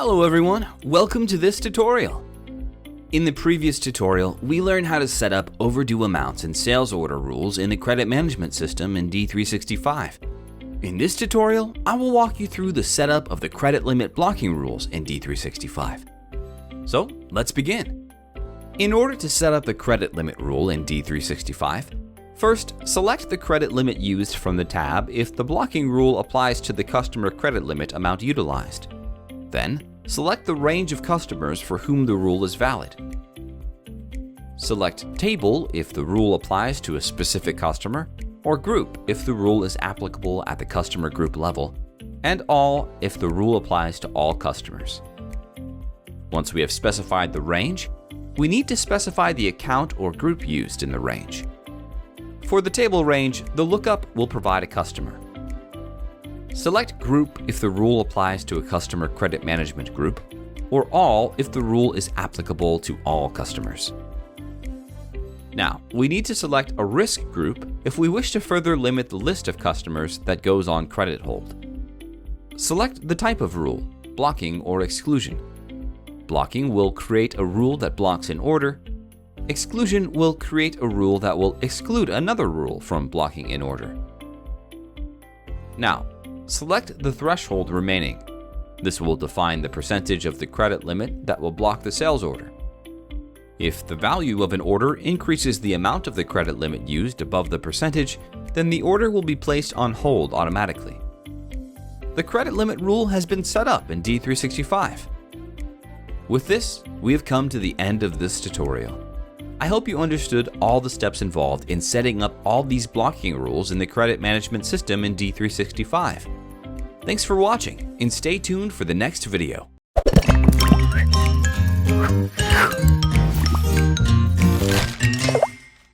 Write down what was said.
Hello everyone, welcome to this tutorial. In the previous tutorial, we learned how to set up overdue amounts and sales order rules in the credit management system in D365. In this tutorial, I will walk you through the setup of the credit limit blocking rules in D365. So let's begin. In order to set up the credit limit rule in D365, first select the credit limit used from the tab if the blocking rule applies to the customer credit limit amount utilized. Then, select the range of customers for whom the rule is valid. Select Table if the rule applies to a specific customer, or Group if the rule is applicable at the customer group level, and All if the rule applies to all customers. Once we have specified the range, we need to specify the account or group used in the range. For the table range, the lookup will provide a customer. Select Group if the rule applies to a customer credit management group, or All if the rule is applicable to all customers. Now, we need to select a risk group if we wish to further limit the list of customers that goes on credit hold. Select the type of rule, blocking or exclusion. Blocking will create a rule that blocks an order. Exclusion will create a rule that will exclude another rule from blocking an order. Now, select the threshold remaining. This will define the percentage of the credit limit that will block the sales order. If the value of an order increases the amount of the credit limit used above the percentage, then the order will be placed on hold automatically. The credit limit rule has been set up in D365. With this, we have come to the end of this tutorial. I hope you understood all the steps involved in setting up all these blocking rules in the credit management system in D365. Thanks for watching, and stay tuned for the next video.